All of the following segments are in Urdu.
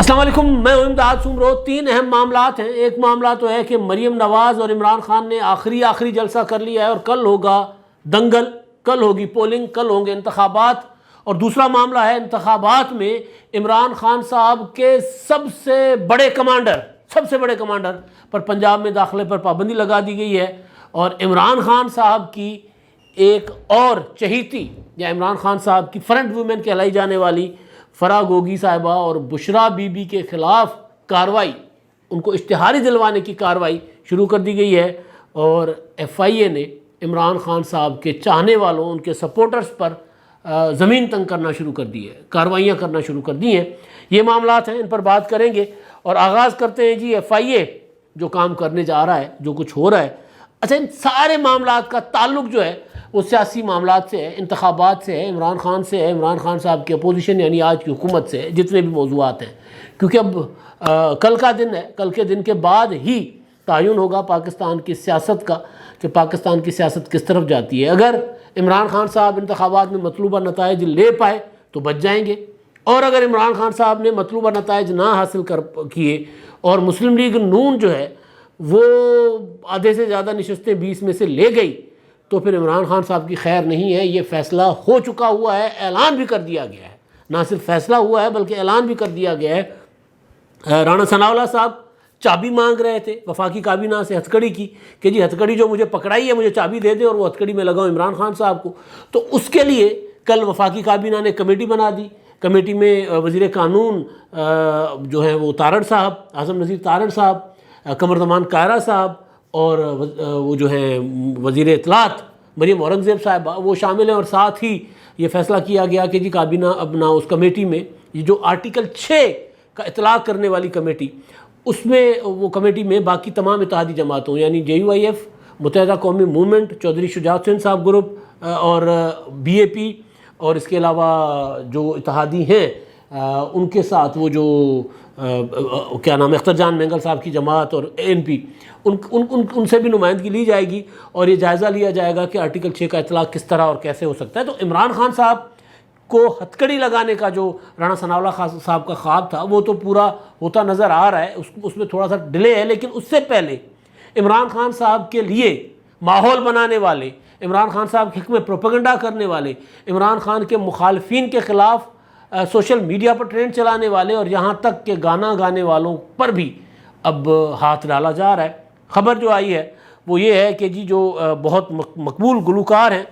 السلام علیکم، میں ہوں امداد سومرو۔ تین اہم معاملات ہیں۔ ایک معاملہ تو ہے کہ مریم نواز اور عمران خان نے آخری جلسہ کر لیا ہے اور کل ہوگا دنگل، کل ہوگی پولنگ، کل ہوں گے انتخابات۔ اور دوسرا معاملہ ہے انتخابات میں عمران خان صاحب کے سب سے بڑے کمانڈر پر پنجاب میں داخلے پر پابندی لگا دی گئی ہے، اور عمران خان صاحب کی ایک اور چہیتی یا عمران خان صاحب کی فرنٹ وومن کہلائی جانے والی فرا گوگی صاحبہ اور بشرا بی بی کے خلاف کارروائی، ان کو اشتہاری دلوانے کی کارروائی شروع کر دی گئی ہے، اور ایف آئی اے نے عمران خان صاحب کے چاہنے والوں، ان کے سپورٹرز پر زمین تنگ کرنا شروع کر دی ہے، کارروائیاں کرنا شروع کر دی ہیں۔ یہ معاملات ہیں، ان پر بات کریں گے اور آغاز کرتے ہیں جی ایف آئی اے جو کام کرنے جا رہا ہے، جو کچھ ہو رہا ہے۔ اچھا، ان سارے معاملات کا تعلق جو ہے وہ سیاسی معاملات سے ہے، انتخابات سے ہے، عمران خان سے ہے، عمران خان صاحب کی اپوزیشن یعنی آج کی حکومت سے ہے، جتنے بھی موضوعات ہیں، کیونکہ اب کل کا دن ہے، کل کے دن کے بعد ہی تعین ہوگا پاکستان کی سیاست کا کہ پاکستان کی سیاست کس طرف جاتی ہے۔ اگر عمران خان صاحب انتخابات میں مطلوبہ نتائج لے پائے تو بچ جائیں گے، اور اگر عمران خان صاحب نے مطلوبہ نتائج نہ حاصل کیے اور مسلم لیگ نون جو ہے وہ آدھے سے زیادہ نشستیں 20 میں سے لے گئی تو پھر عمران خان صاحب کی خیر نہیں ہے۔ یہ فیصلہ ہو چکا ہوا ہے، اعلان بھی کر دیا گیا ہے، نہ صرف فیصلہ ہوا ہے بلکہ اعلان بھی کر دیا گیا ہے۔ رانا ثناءاللہ صاحب چابی مانگ رہے تھے وفاقی کابینہ سے ہتھکڑی کی کہ جی ہتھکڑی جو مجھے پکڑائی ہے مجھے چابی دے دیں اور وہ ہتھکڑی میں لگاؤں عمران خان صاحب کو، تو اس کے لیے کل وفاقی کابینہ نے کمیٹی بنا دی۔ کمیٹی میں وزیر قانون جو ہیں وہ تارڑ صاحب، اعظم نذیر تارڑ صاحب، قمردمان کائرہ صاحب، اور وہ جو ہیں وزیر اطلاعات مریم اورنگزیب صاحبہ وہ شامل ہیں، اور ساتھ ہی یہ فیصلہ کیا گیا کہ جی کابینہ اب نہ اس کمیٹی میں یہ جو آرٹیکل 6 کا اطلاق کرنے والی کمیٹی، اس میں وہ کمیٹی میں باقی تمام اتحادی جماعتوں یعنی جے یو آئی ایف، متحدہ قومی موومنٹ، چودھری شجاعت حسین صاحب گروپ اور بی اے پی، اور اس کے علاوہ جو اتحادی ہیں ان کے ساتھ وہ جو کیا نام ہے اختر جان مینگل صاحب کی جماعت اور اے این پی، ان سے بھی نمائندگی لی جائے گی اور یہ جائزہ لیا جائے گا کہ آرٹیکل 6 کا اطلاق کس طرح اور کیسے ہو سکتا ہے۔ تو عمران خان صاحب کو ہتھکڑی لگانے کا جو رانا ثناءاللہ صاحب کا خواب تھا وہ تو پورا ہوتا نظر آ رہا ہے، اس میں تھوڑا سا ڈیلے ہے، لیکن اس سے پہلے عمران خان صاحب کے لیے ماحول بنانے والے، عمران خان صاحب کے حق میں پروپیگنڈا کرنے والے، عمران خان کے مخالفین کے خلاف سوشل میڈیا پر ٹرینڈ چلانے والے اور یہاں تک کہ گانا گانے والوں پر بھی اب ہاتھ ڈالا جا رہا ہے۔ خبر جو آئی ہے وہ یہ ہے کہ جی جو بہت مقبول گلوکار ہیں،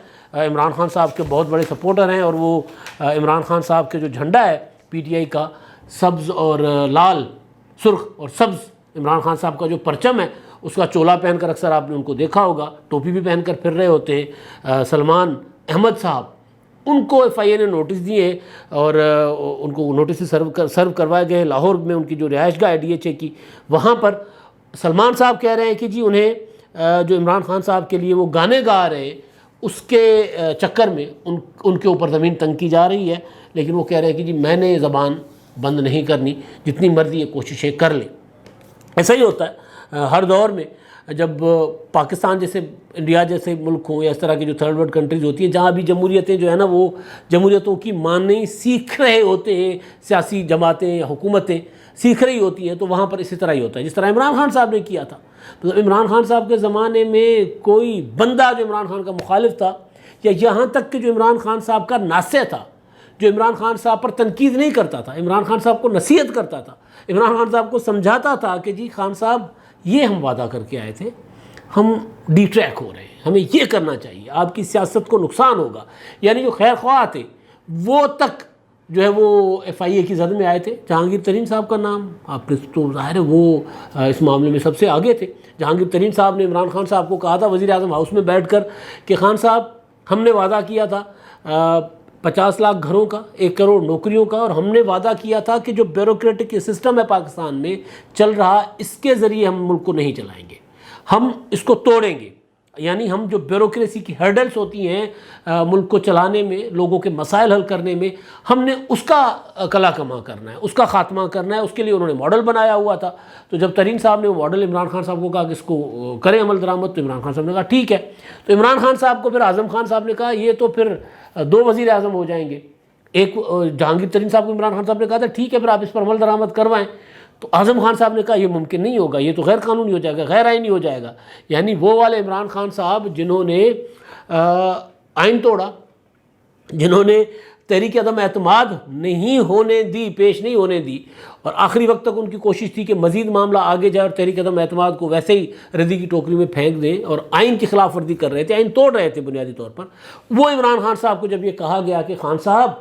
عمران خان صاحب کے بہت بڑے سپورٹر ہیں، اور وہ عمران خان صاحب کے جو جھنڈا ہے پی ٹی آئی کا، سبز اور لال، سرخ اور سبز عمران خان صاحب کا جو پرچم ہے اس کا چولا پہن کر اکثر آپ نے ان کو دیکھا ہوگا، ٹوپی بھی پہن کر پھر رہے ہوتے ہیں۔ سلمان احمد صاحب، ان کو ایف آئی اے نے نوٹس دیے اور ان کو نوٹس سرو کروائے گئے لاہور میں ان کی جو رہائش گاہ ہے ڈی ایچ اے کی، وہاں پر سلمان صاحب کہہ رہے ہیں کہ جی انہیں جو عمران خان صاحب کے لیے وہ گانے گا رہے اس کے چکر میں ان کے اوپر زمین تنگ کی جا رہی ہے، لیکن وہ کہہ رہے ہیں کہ جی میں نے یہ زبان بند نہیں کرنی، جتنی مرضی یہ کوششیں کر لیں۔ ایسا ہی ہوتا ہے ہر دور میں، جب پاکستان جیسے انڈیا جیسے ملک ہوں یا اس طرح کی جو تھرڈ ورلڈ کنٹریز ہوتی ہیں جہاں بھی جمہوریتیں جو ہے نا وہ جمہوریتوں کی ماننے سیکھ رہے ہوتے ہیں، سیاسی جماعتیں یا حکومتیں سیکھ رہی ہوتی ہیں، تو وہاں پر اسی طرح ہی ہوتا ہے جس طرح عمران خان صاحب نے کیا تھا۔ مطلب عمران خان صاحب کے زمانے میں کوئی بندہ جو عمران خان کا مخالف تھا، یا یہاں تک کہ جو عمران خان صاحب کا ناصح تھا، جو عمران خان صاحب پر تنقید نہیں کرتا تھا، عمران خان صاحب کو نصیحت کرتا تھا، عمران خان صاحب کو سمجھاتا تھا کہ جی خان صاحب یہ ہم وعدہ کر کے آئے تھے، ہم ڈی ٹریک ہو رہے ہیں، ہمیں یہ کرنا چاہیے، آپ کی سیاست کو نقصان ہوگا، یعنی جو خیر خواہ تھے وہ تک جو ہے وہ ایف آئی اے کی زد میں آئے تھے۔ جہانگیر ترین صاحب کا نام آپ نے تو ظاہر ہے وہ اس معاملے میں سب سے آگے تھے۔ جہانگیر ترین صاحب نے عمران خان صاحب کو کہا تھا وزیر اعظم ہاؤس میں بیٹھ کر کہ خان صاحب ہم نے وعدہ کیا تھا 50 لاکھ گھروں کا، 1 کروڑ نوکریوں کا، اور ہم نے وعدہ کیا تھا کہ جو بیوروکریٹک سسٹم ہے پاکستان میں چل رہا اس کے ذریعے ہم ملک کو نہیں چلائیں گے، ہم اس کو توڑیں گے، یعنی ہم جو بیوروکریسی کی ہرڈلز ہوتی ہیں ملک کو چلانے میں، لوگوں کے مسائل حل کرنے میں، ہم نے اس کا کلا کما کرنا ہے، اس کا خاتمہ کرنا ہے۔ اس کے لیے انہوں نے ماڈل بنایا ہوا تھا، تو جب ترین صاحب نے وہ ماڈل عمران خان صاحب کو کہا کہ اس کو کریں عمل درآمد، تو عمران خان صاحب نے کہا ٹھیک ہے۔ تو عمران خان صاحب کو پھر اعظم خان صاحب نے کہا یہ تو پھر 2 وزیر اعظم ہو جائیں گے، ایک جہانگیر ترین صاحب کو عمران خان صاحب نے کہا تھا ٹھیک ہے پھر آپ اس پر عمل درآمد کروائیں، تو اعظم خان صاحب نے کہا یہ ممکن نہیں ہوگا، یہ تو غیر قانونی ہو جائے گا، غیر آئینی ہو جائے گا. یعنی وہ والے عمران خان صاحب جنہوں نے آئین توڑا، جنہوں نے تحریک عدم اعتماد نہیں ہونے دی، پیش نہیں ہونے دی، اور آخری وقت تک ان کی کوشش تھی کہ مزید معاملہ آگے جائے اور تحریک عدم اعتماد کو ویسے ہی ردی کی ٹوکری میں پھینک دیں، اور آئین کی خلاف ورزی کر رہے تھے، آئین توڑ رہے تھے بنیادی طور پر. وہ عمران خان صاحب کو جب یہ کہا گیا کہ خان صاحب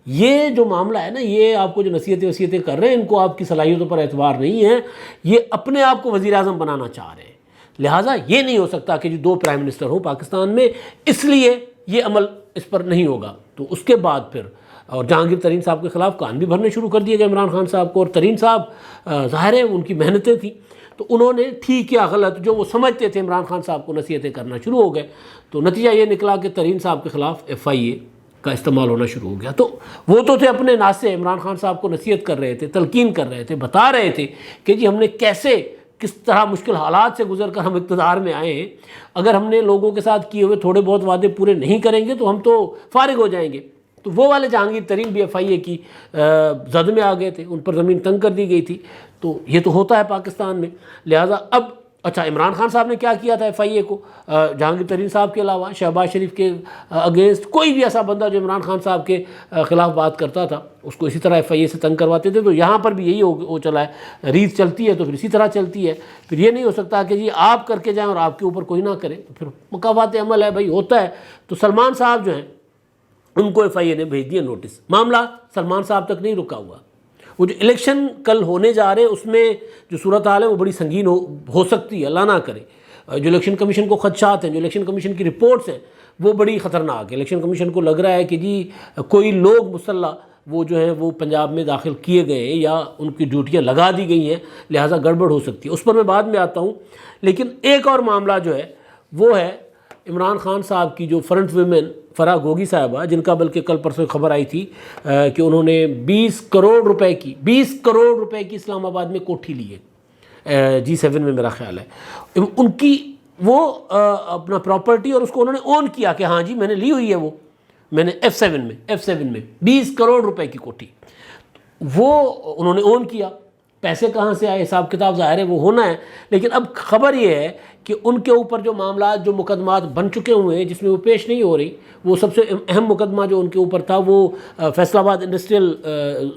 یہ جو معاملہ ہے نا، یہ آپ کو جو نصیحتیں کر رہے ہیں ان کو آپ کی صلاحیتوں پر اعتبار نہیں ہے، یہ اپنے آپ کو وزیر اعظم بنانا چاہ رہے ہیں، لہٰذا یہ نہیں ہو سکتا کہ جو 2 پرائم منسٹر ہوں پاکستان میں، اس لیے یہ عمل اس پر نہیں ہوگا. تو اس کے بعد پھر اور جہانگیر ترین صاحب کے خلاف کان بھی بھرنے شروع کر دیے گئے عمران خان صاحب کو. اور ترین صاحب ظاہر ہے ان کی محنتیں تھیں، تو انہوں نے ٹھیک یا غلط جو وہ سمجھتے تھے عمران خان صاحب کو نصیحتیں کرنا شروع ہو گئے. تو نتیجہ یہ نکلا کہ ترین صاحب کے خلاف FIA کا استعمال ہونا شروع ہو گیا. تو وہ تو تھے اپنے ناز سے عمران خان صاحب کو نصیحت کر رہے تھے، تلقین کر رہے تھے، بتا رہے تھے کہ جی ہم نے کس طرح مشکل حالات سے گزر کر ہم اقتدار میں آئے ہیں، اگر ہم نے لوگوں کے ساتھ کیے ہوئے تھوڑے بہت وعدے پورے نہیں کریں گے تو ہم تو فارغ ہو جائیں گے. تو وہ والے جہانگیر ترین بھی FIA کی زد میں آ گئے تھے، ان پر زمین تنگ کر دی گئی تھی. تو یہ تو ہوتا ہے پاکستان میں. لہٰذا اب اچھا عمران خان صاحب نے کیا کیا تھا FIA کو، جہانگیر ترین صاحب کے علاوہ شہباز شریف کے اگینسٹ کوئی بھی ایسا بندہ جو عمران خان صاحب کے خلاف بات کرتا تھا اس کو اسی طرح FIA سے تنگ کرواتے تھے. تو یہاں پر بھی یہی ہو چلا ہے، ریت چلتی ہے تو پھر اسی طرح چلتی ہے. پھر یہ نہیں ہو سکتا کہ جی آپ کر کے جائیں اور آپ کے اوپر کوئی نہ کرے، تو پھر مکافات عمل ہے بھائی، ہوتا ہے. تو سلمان صاحب جو ہیں ان کو FIA نے بھیج دیا نوٹس. معاملہ سلمان صاحب تک نہیں رکا ہوا. وہ جو الیکشن کل ہونے جا رہے ہیں اس میں جو صورتحال ہے وہ بڑی سنگین ہو سکتی ہے، اللہ نہ کرے. جو الیکشن کمیشن کو خدشات ہیں، جو الیکشن کمیشن کی رپورٹس ہیں وہ بڑی خطرناک ہے. الیکشن کمیشن کو لگ رہا ہے کہ جی کوئی لوگ مسلح وہ جو ہیں وہ پنجاب میں داخل کیے گئے ہیں یا ان کی ڈیوٹیاں لگا دی گئی ہیں، لہٰذا گڑبڑ ہو سکتی ہے. اس پر میں بعد میں آتا ہوں. لیکن ایک اور معاملہ جو ہے وہ ہے عمران خان صاحب کی جو فرنٹ ویمن فرح گوگی صاحبہ، جن کا بلکہ کل پرسوں خبر آئی تھی کہ انہوں نے 20 کروڑ روپے کی اسلام آباد میں کوٹھی لی ہے، G7 میں میرا خیال ہے. ان کی وہ اپنا پراپرٹی اور اس کو انہوں نے اون کیا کہ ہاں جی میں نے لی ہوئی ہے، وہ میں نے F7 میں 20 کروڑ روپے کی کوٹھی وہ انہوں نے اون کیا. پیسے کہاں سے آئے، حساب کتاب ظاہر ہے وہ ہونا ہے. لیکن اب خبر یہ ہے کہ ان کے اوپر جو معاملات جو مقدمات بن چکے ہوئے ہیں جس میں وہ پیش نہیں ہو رہی، وہ سب سے اہم مقدمہ جو ان کے اوپر تھا وہ فیصل آباد انڈسٹریل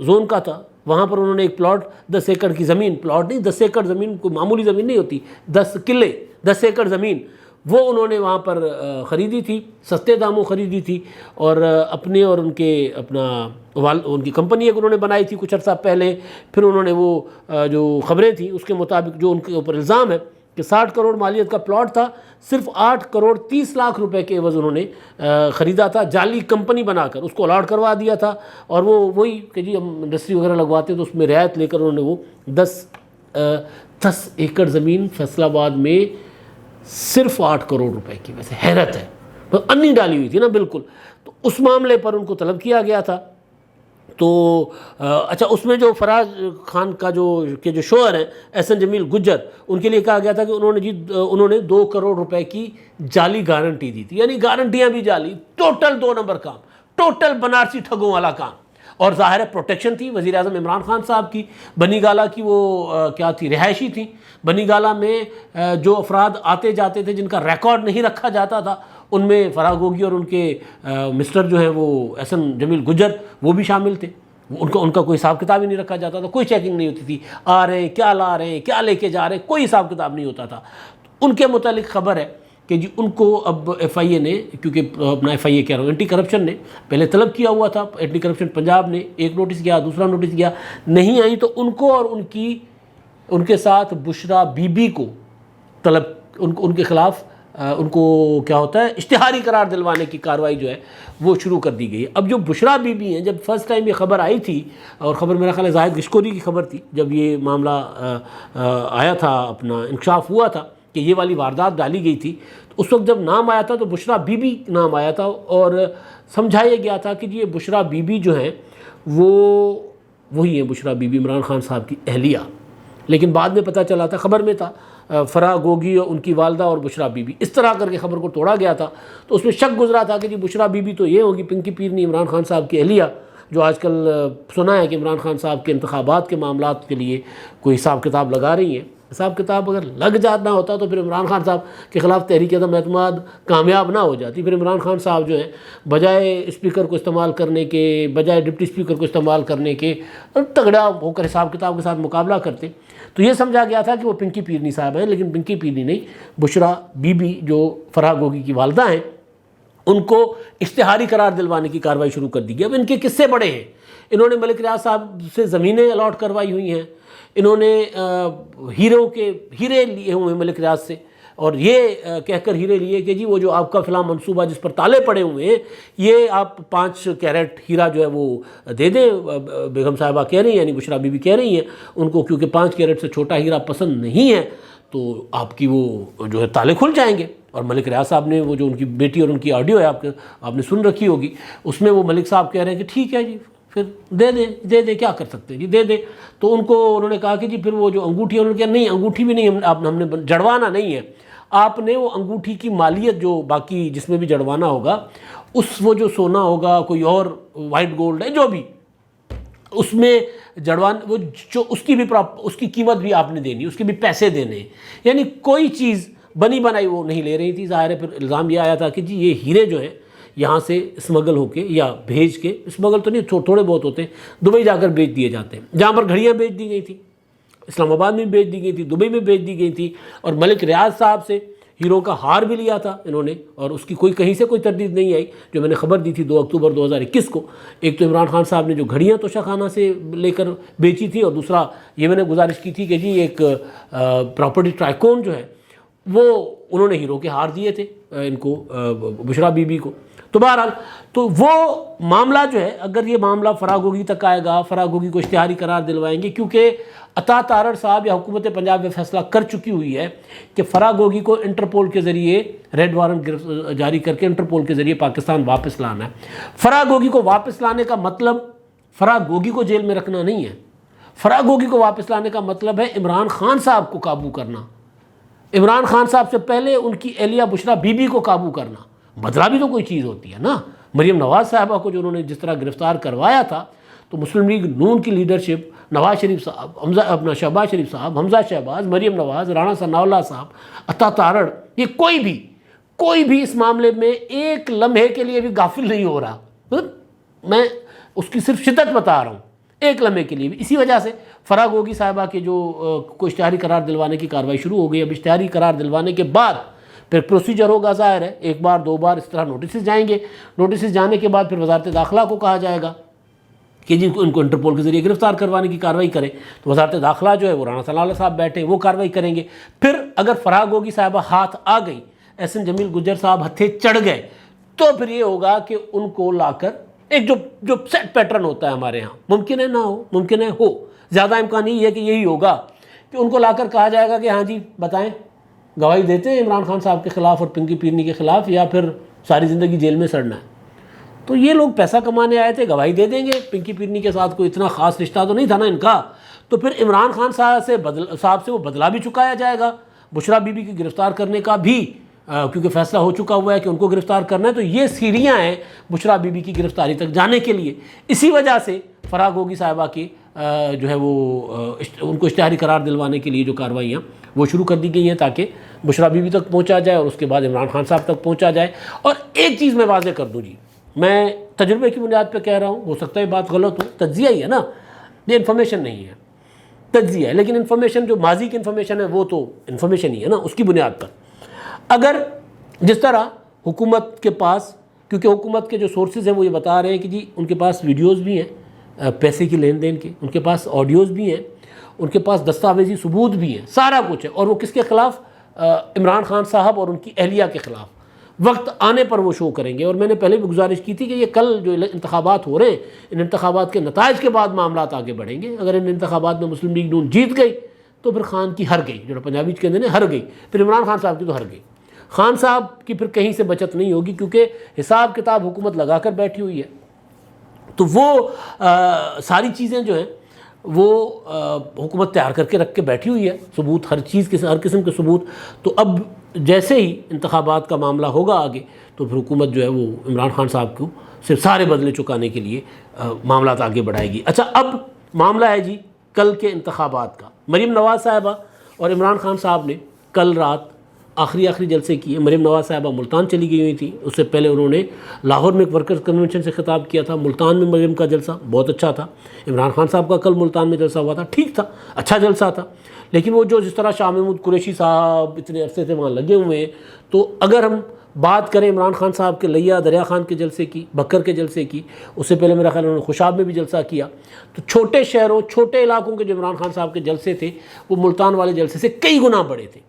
زون کا تھا. وہاں پر انہوں نے ایک پلاٹ 10 ایکڑ کی زمین، پلاٹ نہیں 10 ایکڑ زمین کوئی معمولی زمین نہیں ہوتی، 10 کلے 10 ایکڑ زمین وہ انہوں نے وہاں پر خریدی تھی، سستے داموں خریدی تھی. اور اپنے اور ان کے ان کی کمپنی ایک انہوں نے بنائی تھی کچھ عرصہ پہلے. پھر انہوں نے وہ جو خبریں تھیں اس کے مطابق جو ان کے اوپر الزام ہے کہ 60 کروڑ مالیت کا پلاٹ تھا، صرف 8 کروڑ 30 لاکھ روپے کے عوض انہوں نے خریدا تھا، جعلی کمپنی بنا کر اس کو الاٹ کروا دیا تھا. اور وہ وہی کہ جی ہم انڈسٹری وغیرہ لگواتے تو اس میں رعایت لے کر انہوں نے وہ 10 ایکڑ زمین فیصل آباد میں صرف 8 کروڑ روپے کی. ویسے حیرت ہے، بس انی ڈالی ہوئی تھی نا بالکل. تو اس معاملے پر ان کو طلب کیا گیا تھا. تو اچھا اس میں جو فراز خان کا جو شوہر ہیں احسن جمیل گجر، ان کے لیے کہا گیا تھا کہ انہوں نے 2 کروڑ روپے کی جعلی گارنٹی دی تھی، یعنی گارنٹیاں بھی جعلی، ٹوٹل 2 نمبر کام، ٹوٹل بنارسی ٹھگوں والا کام. اور ظاہر ہے پروٹیکشن تھی وزیر اعظم عمران خان صاحب کی. بنی گالہ کی وہ کیا تھی، رہائشی تھی. بنی گالہ میں جو افراد آتے جاتے تھے جن کا ریکارڈ نہیں رکھا جاتا تھا ان میں فرح گوگی اور ان کے مسٹر جو ہیں وہ احسن جمیل گجر وہ بھی شامل تھے. ان کا کوئی حساب کتاب ہی نہیں رکھا جاتا تھا، کوئی چیکنگ نہیں ہوتی تھی، آ رہے ہیں کیا لا رہے ہیں کیا لے کے جا رہے ہیں، کوئی حساب کتاب نہیں ہوتا تھا. ان کے متعلق خبر ہے کہ جی ان کو اب FIA نے، کیونکہ اپنا FIA کہہ رہا ہوں اینٹی کرپشن نے پہلے طلب کیا ہوا تھا، اینٹی کرپشن پنجاب نے ایک نوٹس کیا، دوسرا نوٹس کیا، نہیں آئی تو ان کو اور ان کے ساتھ بشرا بی بی کو طلب، ان کے خلاف ان کو کیا ہوتا ہے اشتہاری قرار دلوانے کی کارروائی جو ہے وہ شروع کر دی گئی ہے. اب جو بشرا بی بی ہیں، جب فرسٹ ٹائم یہ خبر آئی تھی، اور خبر میرا خیال ہے زاہد گشکوری کی خبر تھی جب یہ معاملہ آیا تھا، اپنا انکشاف ہوا تھا کہ یہ والی واردات ڈالی گئی تھی، تو اس وقت جب نام آیا تھا تو بشرا بی بی نام آیا تھا اور سمجھایا گیا تھا کہ یہ بشرا بی بی جو ہیں وہ وہی ہیں بشرا بی بی عمران خان صاحب کی اہلیہ. لیکن بعد میں پتہ چلا تھا، خبر میں تھا فرح گوگی اور ان کی والدہ اور بشرا بی بی، اس طرح کر کے خبر کو توڑا گیا تھا. تو اس میں شک گزرا تھا کہ جی بشرا بی بی تو یہ ہوگی پنکی پیرنی عمران خان صاحب کی اہلیہ، جو آج کل سنا ہے کہ عمران خان صاحب کے انتخابات کے معاملات کے لیے کوئی حساب کتاب لگا رہی ہیں. حساب کتاب اگر لگ جانا ہوتا تو پھر عمران خان صاحب کے خلاف تحریک عدم اعتماد کامیاب نہ ہو جاتی. پھر عمران خان صاحب جو ہے بجائے اسپیکر کو استعمال کرنے کے، بجائے ڈپٹی اسپیکر کو استعمال کرنے کے، تگڑا ہو کر حساب کتاب کے ساتھ مقابلہ کرتے. تو یہ سمجھا گیا تھا کہ وہ پنکی پیرنی صاحب ہیں، لیکن پنکی پیرنی نہیں، بشرا بی بی جو فرح گوگی کی والدہ ہیں، ان کو اشتہاری قرار دلوانے کی کارروائی شروع کر دی گئی. اب ان کے قصے بڑے ہیں. انہوں نے ملک ریاض صاحب سے زمینیں الاٹ کروائی ہوئی ہیں، انہوں نے ہیرے لیے ہوئے ہیں ملک ریاض سے، اور یہ کہہ کر ہیرے لیے کہ جی وہ جو آپ کا فلاں منصوبہ جس پر تالے پڑے ہوئے ہیں، یہ آپ 5 کیرٹ ہیرا جو ہے وہ دے دیں. بیگم صاحبہ کہہ رہی ہیں، یعنی بشرا بی بی کہہ رہی ہیں ان کو، کیونکہ 5 کیرٹ سے چھوٹا ہیرا پسند نہیں ہے تو آپ کی وہ جو ہے تالے کھل جائیں گے. اور ملک ریاض صاحب نے وہ جو ان کی بیٹی اور ان کی آڈیو ہے آپ نے سن رکھی ہوگی، اس میں وہ ملک صاحب کہہ رہے ہیں کہ ٹھیک ہے جی پھر دے دیں کیا کر سکتے ہیں جی، دے دیں. تو ان کو انہوں نے کہا کہ جی پھر وہ جو انگوٹھی، انہوں نے کہا نہیں انگوٹھی بھی نہیں، ہم نے جڑوانا نہیں ہے. آپ نے وہ انگوٹھی کی مالیت جو باقی جس میں بھی جڑوانا ہوگا، وہ جو سونا ہوگا، کوئی اور وائٹ گولڈ ہے جو بھی اس میں وہ جو اس کی قیمت بھی آپ نے دینی، اس کے بھی پیسے دینے. یعنی کوئی چیز بنی بنائی وہ نہیں لے رہی تھی. ظاہر ہے پھر الزام یہ آیا تھا کہ جی یہ ہیرے جو ہیں یہاں سے اسمگل ہو کے یا بھیج کے، اسمگل تو نہیں، تھوڑے بہت ہوتے ہیں، دبئی جا کر بیچ دیے جاتے ہیں. جہاں پر گھڑیاں بیچ دی گئی تھیں، اسلام آباد میں بھی بیچ دی گئی تھی، دبئی میں بیچ دی گئی تھی. اور ملک ریاض صاحب سے ہیروں کا ہار بھی لیا تھا انہوں نے، اور اس کی کہیں سے کوئی تردید نہیں آئی. جو میں نے خبر دی تھی 2 اکتوبر 2021 کو، ایک تو عمران خان صاحب نے جو گھڑیاں توشہ خانہ سے لے کر بیچی تھی، اور دوسرا یہ میں نے گزارش کی تھی کہ جی ایک پراپرٹی ٹرائیکون جو ہے وہ انہوں نے ہیروں کے ہار دیے تھے ان کو، بشرا بی بی کو. تو بہرحال تو وہ معاملہ جو ہے، اگر یہ معاملہ فرح گوگی تک آئے گا، فرح گوگی کو اشتہاری قرار دلوائیں گے، کیونکہ عطا تارڑ صاحب یا حکومت پنجاب میں فیصلہ کر چکی ہوئی ہے کہ فرح گوگی کو انٹرپول کے ذریعے ریڈ وارنٹ جاری کر کے انٹرپول کے ذریعے پاکستان واپس لانا ہے. فرح گوگی کو واپس لانے کا مطلب فرح گوگی کو جیل میں رکھنا نہیں ہے. فرح گوگی کو واپس لانے کا مطلب ہے عمران خان صاحب کو قابو کرنا، عمران خان صاحب سے پہلے ان کی اہلیہ بشرا بی بی کو قابو کرنا. بدلہ بھی تو کوئی چیز ہوتی ہے نا. مریم نواز صاحبہ کو جو انہوں نے جس طرح گرفتار کروایا تھا، تو مسلم لیگ نون کی لیڈرشپ، نواز شریف صاحب، اپنا شہباز شریف صاحب، حمزہ شہباز، مریم نواز، رانا ثناء اللہ صاحب، عطا تارڑ، یہ کوئی بھی اس معاملے میں ایک لمحے کے لیے بھی غافل نہیں ہو رہا. میں اس کی صرف شدت بتا رہا ہوں، ایک لمحے کے لیے بھی. اسی وجہ سے فرح گوگی صاحبہ کے جو کو اشتہاری قرار دلوانے کی کارروائی شروع ہو گئی. اب اشتہاری قرار دلوانے کے بعد پھر پروسیجر ہوگا، ظاہر ہے 1 بار 2 بار اس طرح نوٹسز جائیں گے. نوٹسز جانے کے بعد پھر وزارت داخلہ کو کہا جائے گا کہ جن کو ان کو انٹرپول کے ذریعے گرفتار کروانے کی کارروائی کریں. تو وزارت داخلہ جو ہے وہ رانا ثناء اللہ صاحب بیٹھے، وہ کارروائی کریں گے. پھر اگر فرح گوگی صاحبہ ہاتھ آ گئی، احسن جمیل گجر صاحب ہتھے چڑھ گئے، تو پھر یہ ہوگا کہ ان کو لا کر ایک جو سیٹ پیٹرن ہوتا ہے ہمارے ہاں، ممکن ہے نہ ہو، ممکن ہے ہو، زیادہ امکان یہ ہے کہ یہی ہوگا کہ ان کو لا کر کہا جائے گا کہ ہاں جی بتائیں گواہی دیتے ہیں عمران خان صاحب کے خلاف اور پنکی پیرنی کے خلاف، یا پھر ساری زندگی جیل میں سڑنا ہے. تو یہ لوگ پیسہ کمانے آئے تھے، گواہی دے دیں گے. پنکی پیرنی کے ساتھ کوئی اتنا خاص رشتہ تو نہیں تھا نا ان کا. تو پھر عمران خان صاحب سے وہ بدلہ بھی چکایا جائے گا، بشرا بی بی کی گرفتار کرنے کا بھی، کیونکہ فیصلہ ہو چکا ہوا ہے کہ ان کو گرفتار کرنا ہے. تو یہ سیڑھیاں ہیں بشرا بی بی کی گرفتاری تک جانے کے لیے. اسی وجہ سے فرح گوگی صاحبہ کی جو ہے وہ ان کو اشتہاری قرار دلوانے کے لیے جو کارروائیاں وہ شروع کر دی گئی ہیں، تاکہ بشرا بی بی تک پہنچا جائے اور اس کے بعد عمران خان صاحب تک پہنچا جائے. اور ایک چیز میں واضح کر دوں جی، میں تجربے کی بنیاد پہ کہہ رہا ہوں، ہو سکتا ہے بات غلط ہو، تجزیہ ہی ہے نا، یہ انفارمیشن نہیں ہے، تجزیہ ہے. لیکن انفارمیشن جو ماضی کی انفارمیشن ہے وہ تو انفارمیشن ہی ہے نا. اس کی بنیاد پر اگر جس طرح حکومت کے پاس، کیونکہ حکومت کے جو سورسز ہیں وہ یہ بتا رہے ہیں کہ جی ان کے پاس ویڈیوز بھی ہیں پیسے کی لین دین کے، ان کے پاس آڈیوز بھی ہیں، ان کے پاس دستاویزی ثبوت بھی ہیں، سارا کچھ ہے. اور وہ کس کے خلاف؟ عمران خان صاحب اور ان کی اہلیہ کے خلاف. وقت آنے پر وہ شو کریں گے. اور میں نے پہلے بھی گزارش کی تھی کہ یہ کل جو انتخابات ہو رہے ہیں، ان انتخابات کے نتائج کے بعد معاملات آگے بڑھیں گے. اگر ان انتخابات میں مسلم لیگ نون جیت گئی تو پھر خان کی ہر گئی، جو پنجابی کہتے ہیں ہر گئی، پھر عمران خان صاحب کی تو ہر گئی. خان صاحب کی پھر کہیں سے بچت نہیں ہوگی، کیونکہ حساب کتاب حکومت لگا کر بیٹھی ہوئی ہے. تو وہ ساری چیزیں جو ہیں وہ حکومت تیار کر کے رکھ کے بیٹھی ہوئی ہے، ثبوت ہر چیز کے، ہر قسم کے ثبوت. تو اب جیسے ہی انتخابات کا معاملہ ہوگا آگے تو پھر حکومت جو ہے وہ عمران خان صاحب کو صرف سارے بدلے چکانے کے لیے معاملات آگے بڑھائے گی. اچھا، اب معاملہ ہے جی کل کے انتخابات کا. مریم نواز صاحبہ اور عمران خان صاحب نے کل رات آخری جلسے کیے. مریم نواز صاحبہ ملتان چلی گئی ہوئی تھی، اس سے پہلے انہوں نے لاہور میں ایک ورکرز کنونشن سے خطاب کیا تھا. ملتان میں مریم کا جلسہ بہت اچھا تھا. عمران خان صاحب کا کل ملتان میں جلسہ ہوا تھا، ٹھیک تھا، اچھا جلسہ تھا. لیکن وہ جس طرح شاہ محمود قریشی صاحب اتنے عرصے سے وہاں لگے ہوئے ہیں، تو اگر ہم بات کریں عمران خان صاحب کے لیا دریا خان کے جلسے کی، بکر کے جلسے کی، اس سے پہلے میرا خیال انہوں نے خوشاب میں بھی جلسہ کیا، تو چھوٹے شہروں چھوٹے علاقوں کے جو عمران خان صاحب کے جلسے تھے وہ ملتان والے جلسے سے کئی گنا بڑے تھے.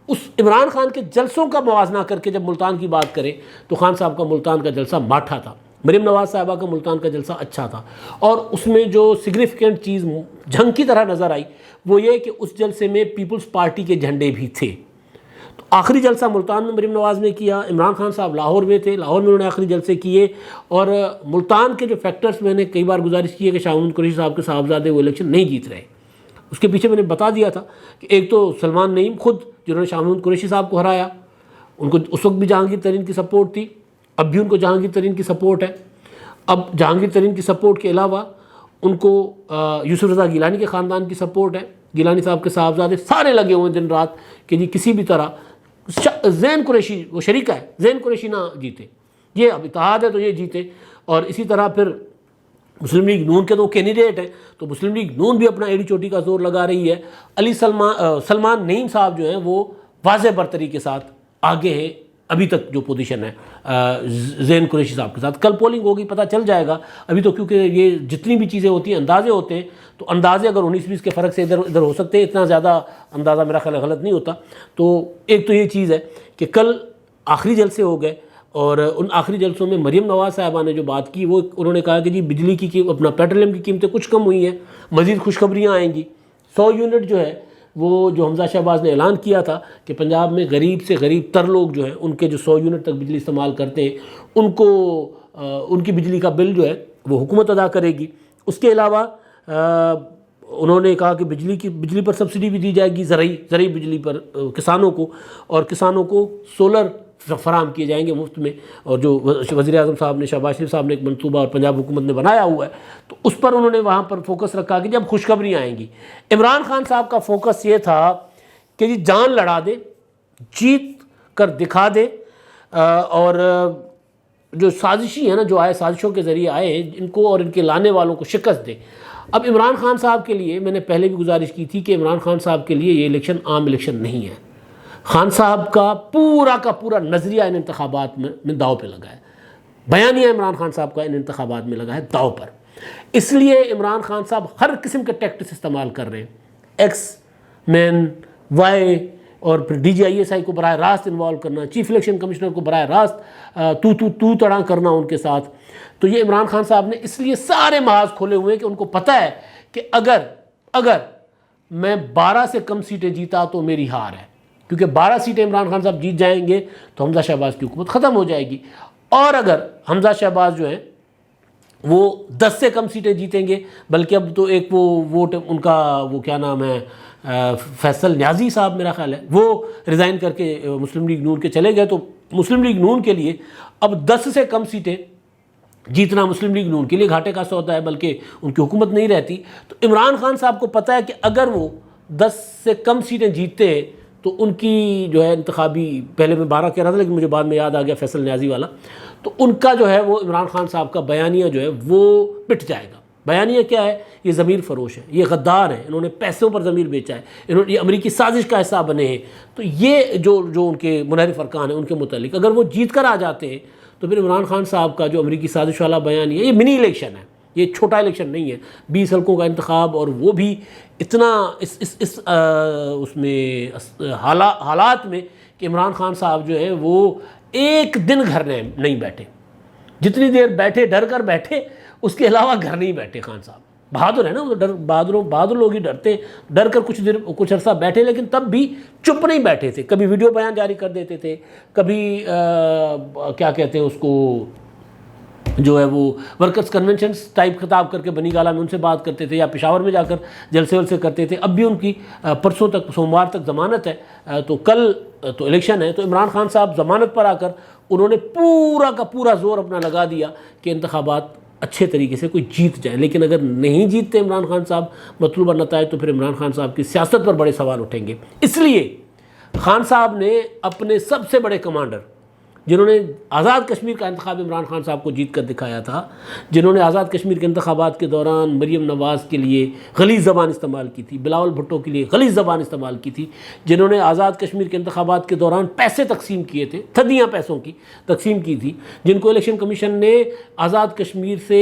اس عمران خان کے جلسوں کا موازنہ کر کے جب ملتان کی بات کریں تو خان صاحب کا ملتان کا جلسہ ماٹھا تھا، مریم نواز صاحبہ کا ملتان کا جلسہ اچھا تھا. اور اس میں جو سگنیفیکنٹ چیز جھنگ کی طرح نظر آئی وہ یہ کہ اس جلسے میں پیپلز پارٹی کے جھنڈے بھی تھے. تو آخری جلسہ ملتان میں مریم نواز نے کیا. عمران خان صاحب لاہور میں تھے، لاہور میں انہوں نے آخری جلسے کیے. اور ملتان کے جو فیکٹرز میں نے کئی بار گزارش کی ہے کہ شاہ محمود قریشی صاحب کے صاحبزادے وہ الیکشن نہیں جیت رہے. اس کے پیچھے میں نے بتا دیا تھا کہ ایک تو سلمان نعیم خود جنہوں نے شاہ محمود قریشی صاحب کو ہرایا، ان کو اس وقت بھی جہانگیر ترین کی سپورٹ تھی، اب بھی ان کو جہانگیر ترین کی سپورٹ ہے. اب جہانگیر ترین کی سپورٹ کے علاوہ ان کو یوسف رضا گیلانی کے خاندان کی سپورٹ ہے. گیلانی صاحب کے صاحبزادے سارے لگے ہوئے دن رات کہ جی کسی بھی طرح زین قریشی وہ شریکہ ہے، زین قریشی نہ جیتے، یہ اب اتحاد ہے تو یہ جیتے. اور اسی طرح پھر مسلم لیگ نون کے تو کینڈیڈیٹ ہیں، تو مسلم لیگ نون بھی اپنا ایڑی چوٹی کا زور لگا رہی ہے. سلمان نعیم صاحب جو ہیں وہ واضح برتری کے ساتھ آگے ہیں ابھی تک جو پوزیشن ہے زین قریشی صاحب کے ساتھ. کل پولنگ ہوگی، پتہ چل جائے گا. ابھی تو کیونکہ یہ جتنی بھی چیزیں ہوتی ہیں اندازے ہوتے ہیں، تو اندازے اگر 19-20 کے فرق سے ادھر ادھر ہو سکتے ہیں، اتنا زیادہ اندازہ میرا خیال غلط نہیں ہوتا. تو ایک تو یہ چیز ہے کہ کل آخری جلسے ہو گئے، اور ان آخری جلسوں میں مریم نواز صاحبہ نے جو بات کی وہ انہوں نے کہا کہ جی بجلی کی اپنا پیٹرولیم کی قیمتیں کچھ کم ہوئی ہیں، مزید خوشخبریاں آئیں گی. 100 یونٹ جو ہے وہ جو حمزہ شہباز نے اعلان کیا تھا کہ پنجاب میں غریب سے غریب تر لوگ جو ہیں ان کے جو 100 یونٹ تک بجلی استعمال کرتے ہیں ان کو ان کی بجلی کا بل جو ہے وہ حکومت ادا کرے گی. اس کے علاوہ انہوں نے کہا کہ بجلی پر سبسڈی بھی دی جائے گی، زرعی بجلی پر کسانوں کو، اور کسانوں کو سولر فراہم کیے جائیں گے مفت میں. اور جو وزیر اعظم صاحب نے، شہباز شریف صاحب نے ایک منصوبہ اور پنجاب حکومت نے بنایا ہوا ہے، تو اس پر انہوں نے وہاں پر فوکس رکھا کہ جب خوشخبریاں آئیں گی. عمران خان صاحب کا فوکس یہ تھا کہ جی جان لڑا دے، جیت کر دکھا دے، اور جو سازشی ہیں نا، جو آئے سازشوں کے ذریعے آئے ہیں، ان کو اور ان کے لانے والوں کو شکست دے. اب عمران خان صاحب کے لیے میں نے پہلے بھی گزارش کی تھی کہ عمران خان صاحب کے لیے یہ الیکشن عام الیکشن نہیں ہے. خان صاحب کا پورا نظریہ ان انتخابات میں داؤ پہ لگا ہے. بیانیہ عمران خان صاحب کا ان انتخابات میں لگا ہے داؤ پر. اس لیے عمران خان صاحب ہر قسم کے ٹیکٹس استعمال کر رہے ہیں، ایکس مین وائی، اور پھر DGISI کو براہ راست انوالو کرنا، چیف الیکشن کمشنر کو براہ راست تو تڑا کرنا ان کے ساتھ. تو یہ عمران خان صاحب نے اس لیے سارے محاذ کھولے ہوئے ہیں کہ ان کو پتہ ہے کہ اگر میں 12 سے کم سیٹیں جیتا تو میری ہار ہے، کیونکہ 12 سیٹیں عمران خان صاحب جیت جائیں گے تو حمزہ شہباز کی حکومت ختم ہو جائے گی. اور اگر حمزہ شہباز جو ہیں وہ 10 سے کم سیٹیں جیتیں گے، بلکہ اب تو ایک وہ ووٹ ان کا وہ کیا نام ہے فیصل نیازی صاحب میرا خیال ہے، وہ ریزائن کر کے مسلم لیگ نون کے چلے گئے، تو مسلم لیگ نون کے لیے اب 10 سے کم سیٹیں جیتنا مسلم لیگ نون کے لیے گھاٹے کا سودا ہے، بلکہ ان کی حکومت نہیں رہتی. تو عمران خان صاحب کو پتہ ہے کہ اگر وہ 10 سے کم سیٹیں جیتتے ہیں تو ان کی جو ہے انتخابی، پہلے میں 12 کہہ رہا تھا لیکن مجھے بعد میں یاد آ گیا فیصل نیازی والا، تو ان کا جو ہے وہ عمران خان صاحب کا بیانیہ جو ہے وہ پٹ جائے گا. بیانیہ کیا ہے؟ یہ ضمیر فروش ہے، یہ غدار ہیں، انہوں نے پیسوں پر ضمیر بیچا ہے، یہ امریکی سازش کا حصہ بنے ہیں. تو یہ جو ان کے منحرف ارکان ہیں ان کے متعلق اگر وہ جیت کر آ جاتے ہیں تو پھر عمران خان صاحب کا جو امریکی سازش والا بیانیہ، یہ منی الیکشن ہے، یہ چھوٹا الیکشن نہیں ہے، 20 حلقوں کا انتخاب، اور وہ بھی اتنا اس میں حالات میں کہ عمران خان صاحب جو ہے وہ ایک دن گھر نہیں بیٹھے، جتنی دیر بیٹھے ڈر کر بیٹھے، اس کے علاوہ گھر نہیں بیٹھے. خان صاحب بہادر ہے نا، بہادر لوگ ہی ڈرتے، ڈر کر کچھ عرصہ بیٹھے، لیکن تب بھی چپ نہیں بیٹھے تھے. کبھی ویڈیو بیان جاری کر دیتے تھے، کبھی کیا کہتے ہیں اس کو، جو ہے وہ ورکرز کنونشنز ٹائپ خطاب کر کے بنی گالہ میں ان سے بات کرتے تھے، یا پشاور میں جا کر جلسے ولسے کرتے تھے۔ اب بھی ان کی پرسوں تک، سوموار تک ضمانت ہے، تو کل تو الیکشن ہے، تو عمران خان صاحب ضمانت پر آ کر انہوں نے پورا کا پورا زور اپنا لگا دیا کہ انتخابات اچھے طریقے سے کوئی جیت جائے۔ لیکن اگر نہیں جیتتے عمران خان صاحب مطلوبہ نتائج، تو پھر عمران خان صاحب کی سیاست پر بڑے سوال اٹھیں گے۔ اس لیے خان صاحب نے اپنے سب سے بڑے کمانڈر، جنہوں نے آزاد کشمیر کا انتخاب عمران خان صاحب کو جیت کر دکھایا تھا، جنہوں نے آزاد کشمیر کے انتخابات کے دوران مریم نواز کے لیے غلیظ زبان استعمال کی تھی، بلاول بھٹو کے لیے غلیظ زبان استعمال کی تھی، جنہوں نے آزاد کشمیر کے انتخابات کے دوران پیسے تقسیم کیے تھے، تھدیاں پیسوں کی تقسیم کی تھی، جن کو الیکشن کمیشن نے آزاد کشمیر سے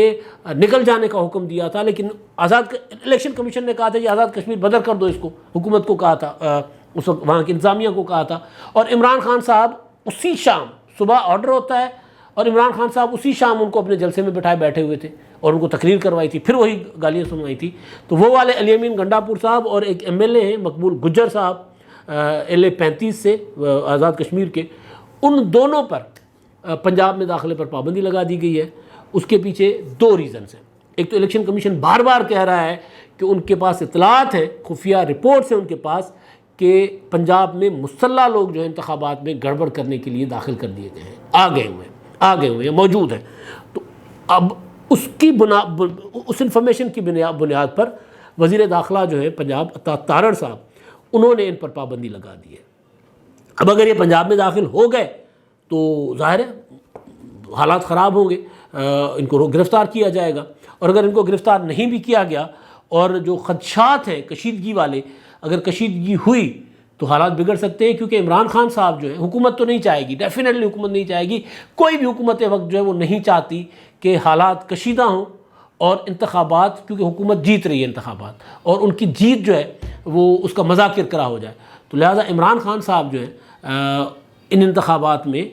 نکل جانے کا حکم دیا تھا، لیکن الیکشن کمیشن نے کہا تھا کہ آزاد کشمیر بدر کر دو، اس کو حکومت کو کہا تھا، اس وقت وہاں کی انتظامیہ کو کہا تھا، اور عمران خان صاحب اسی شام صبح آرڈر ہوتا ہے، اور عمران خان صاحب اسی شام ان کو اپنے جلسے میں بٹھائے بیٹھے ہوئے تھے اور ان کو تقریر کروائی تھی، پھر وہی گالیاں سنوائی تھی۔ تو وہ والے علی امین گنڈاپور صاحب اور ایک ایم ایل اے ہیں مقبول گجر صاحب LA 35 سے آزاد کشمیر کے، ان دونوں پر پنجاب میں داخلے پر پابندی لگا دی گئی ہے۔ اس کے پیچھے دو ریزنز ہیں۔ ایک تو الیکشن کمیشن بار بار کہہ رہا ہے کہ ان کے پاس اطلاعات ہیں، خفیہ رپورٹس ہیں ان کے پاس، کہ پنجاب میں مسلح لوگ جو ہے انتخابات میں گڑبڑ کرنے کے لیے داخل کر دیے گئے ہیں، آ گئے ہوئے ہیں، موجود ہیں۔ تو اب اس انفارمیشن کی بنیاد پر وزیر داخلہ جو ہے پنجاب تارڑ صاحب، انہوں نے ان پر پابندی لگا دی ہے۔ اب اگر یہ پنجاب میں داخل ہو گئے تو ظاہر ہے حالات خراب ہوں گے، ان کو گرفتار کیا جائے گا، اور اگر ان کو گرفتار نہیں بھی کیا گیا اور جو خدشات ہیں کشیدگی والے، اگر کشیدگی ہوئی تو حالات بگڑ سکتے ہیں، کیونکہ عمران خان صاحب جو ہے حکومت تو نہیں چاہے گی، ڈیفینیٹلی حکومت نہیں چاہے گی، کوئی بھی حکومت وقت جو ہے وہ نہیں چاہتی کہ حالات کشیدہ ہوں اور انتخابات، کیونکہ حکومت جیت رہی ہے انتخابات، اور ان کی جیت جو ہے وہ اس کا مذاق کرا ہو جائے، تو لہٰذا عمران خان صاحب جو ہے ان انتخابات میں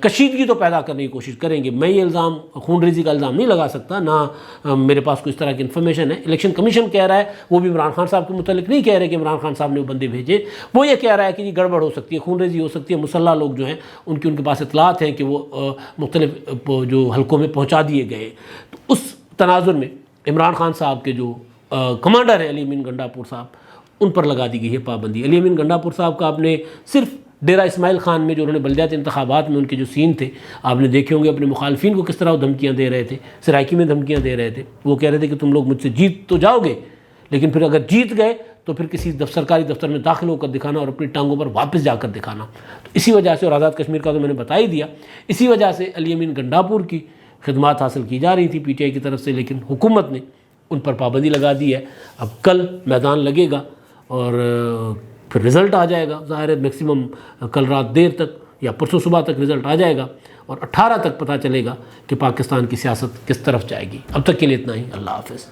کشیدگی تو پیدا کرنے کی کوشش کریں گے۔ میں یہ الزام خون ریزی کا الزام نہیں لگا سکتا، نہ میرے پاس کوئی اس طرح کی انفارمیشن ہے۔ الیکشن کمیشن کہہ رہا ہے، وہ بھی عمران خان صاحب کے متعلق نہیں کہہ رہے کہ عمران خان صاحب نے وہ بندے بھیجے، وہ یہ کہہ رہا ہے کہ یہ گڑبڑ ہو سکتی ہے، خون ریزی ہو سکتی ہے، مسلح لوگ جو ہیں ان کے پاس اطلاعات ہیں کہ وہ مختلف جو حلقوں میں پہنچا دیے گئے۔ تو اس تناظر میں عمران خان صاحب کے جو کمانڈر ہیں علی امین گنڈاپور صاحب، ان پر لگا دی گئی ہے پابندی۔ علی امین گنڈاپور صاحب کا آپ نے صرف ڈیرہ اسماعیل خان میں جو انہوں نے بلدیاتی انتخابات میں ان کے جو سین تھے آپ نے دیکھے ہوں گے، اپنے مخالفین کو کس طرح وہ دھمکیاں دے رہے تھے، سرائکی میں دھمکیاں دے رہے تھے، وہ کہہ رہے تھے کہ تم لوگ مجھ سے جیت تو جاؤ گے، لیکن پھر اگر جیت گئے تو پھر کسی سرکاری دفتر میں داخل ہو کر دکھانا اور اپنی ٹانگوں پر واپس جا کر دکھانا۔ تو اسی وجہ سے، اور آزاد کشمیر کا تو میں نے بتا ہی دیا، اسی وجہ سے علی امین گنڈاپور کی خدمات حاصل کی جا رہی تھی PTI کی طرف سے، لیکن حکومت نے ان پر پابندی لگا دی ہے۔ اب کل میدان لگے گا اور پھر رزلٹ آ جائے گا، ظاہر ہے میکسیمم کل رات دیر تک یا پرسوں صبح تک رزلٹ آ جائے گا، اور 18 تک پتہ چلے گا کہ پاکستان کی سیاست کس طرف جائے گی۔ اب تک کے لیے اتنا ہی، اللہ حافظ۔